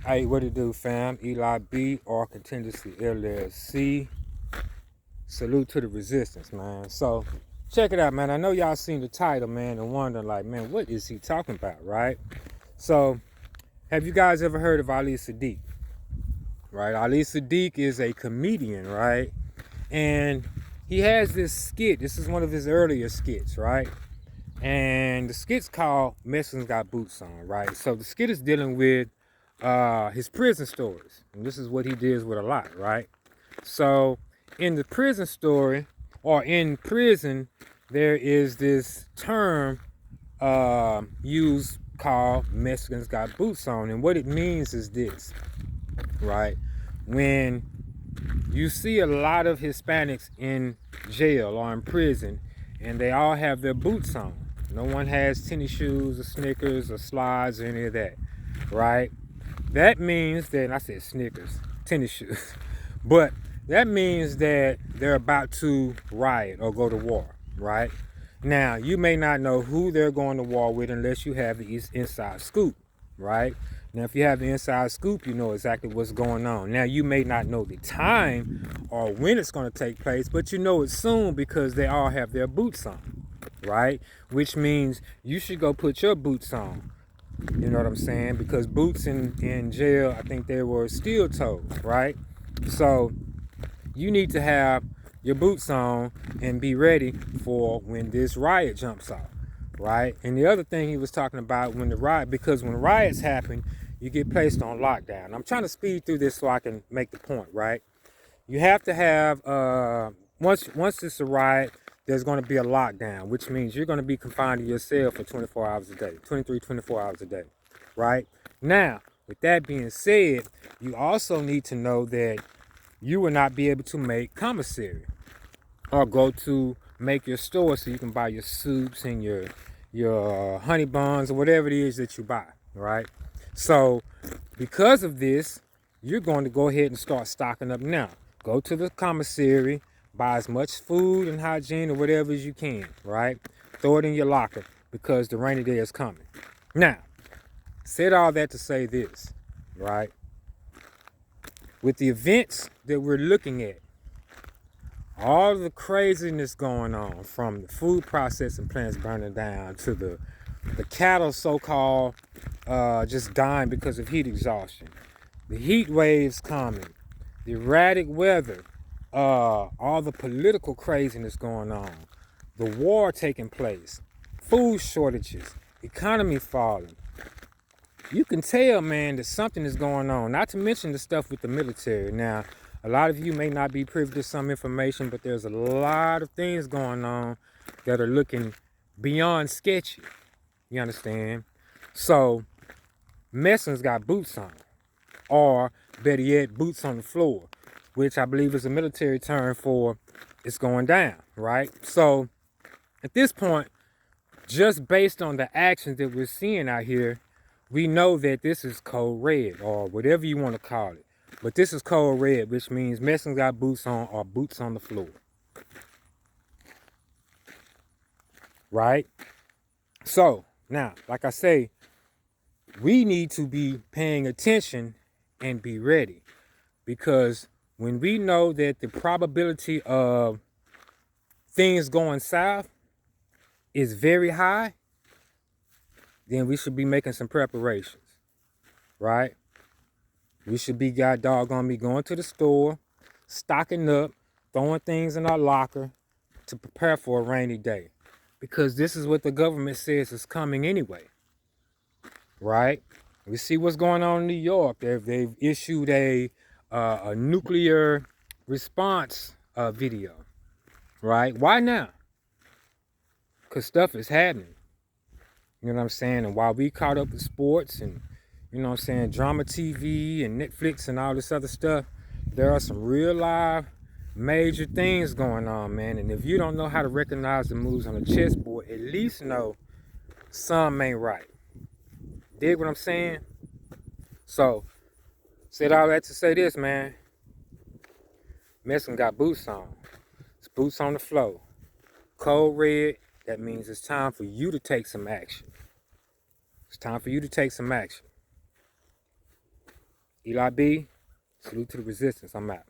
Hey, what it do, fam? Eli B, or Contingency LLC. Salute to the resistance, man. So, check it out, man. I know y'all seen the title, man, and wondering, like, man, what is he talking about, right? So, have you guys ever heard of Ali Siddiq? Right? Ali Siddiq is a comedian, right? And he has this skit. This is one of his earlier skits, right? And the skit's called Mexicans Got Boots On, right? So the skit is dealing with his prison stories. And this is what he deals with a lot, right? So in the prison story, or in prison, there is this term used called Mexicans Got Boots On. And what it means is this, right? When you see a lot of Hispanics in jail or in prison, and they all have their boots on. No one has tennis shoes or Snickers or slides or any of that, right? That means that, and I said Snickers, tennis shoes, but that means that they're about to riot or go to war, right? Now, you may not know who they're going to war with unless you have the inside scoop, right? Now, if you have the inside scoop, you know exactly what's going on. Now, you may not know the time or when it's going to take place, but you know it soon because they all have their boots on, right? Which means you should go put your boots on. You know what I'm saying? Because boots in jail, I think they were steel toes, right? So you need to have your boots on and be ready for when this riot jumps off, right? And the other thing he was talking about when the riot, because when riots happen, you get placed on lockdown. I'm trying to speed through this so I can make the point, right? You have to have, once it's a riot, there's going to be a lockdown, which means you're going to be confined to your cell for 24 hours a day, 24 hours a day, right? Now, with that being said, you also need to know that you will not be able to make commissary or go to make your store so you can buy your soups and your honey buns or whatever it is that you buy, right? So because of this, you're going to go ahead and start stocking up now. Go to the commissary, buy as much food and hygiene or whatever as you can, right? Throw it in your locker because the rainy day is coming. Now, said all that to say this, right? With the events that we're looking at, all the craziness going on, from the food processing plants burning down to the cattle so-called just dying because of heat exhaustion, the heat waves coming, the erratic weather, all the political craziness going on, the war taking place, food shortages, economy falling. You can tell, man, that something is going on. Not to mention the stuff with the military. Now, a lot of you may not be privy to some information, but there's a lot of things going on that are looking beyond sketchy. You understand? So, Mexicans got boots on, or better yet, boots on the floor, which I believe is a military term for it's going down, right? So, at this point, just based on the actions that we're seeing out here, we know that this is code red, or whatever you want to call it. But this is code red, which means Mexicans got boots on, or boots on the floor. Right? So, now, like I say, we need to be paying attention and be ready. Because when we know that the probability of things going south is very high, then we should be making some preparations, right? We should be going to the store, stocking up, throwing things in our locker to prepare for a rainy day. Because this is what the government says is coming anyway, right? We see what's going on in New York. They've issued a nuclear response video, right? Why now? Because stuff is happening. You know what I'm saying? And while we caught up with sports and, you know what I'm saying, drama TV and Netflix and all this other stuff, there are some real live major things going on, man. And if you don't know how to recognize the moves on the chessboard, at least know some ain't right. Dig what I'm saying? So, said all that to say this, man. Mexicans got boots on. It's boots on the floor. Code red, that means it's time for you to take some action. It's time for you to take some action. Eli B, salute to the resistance. I'm out.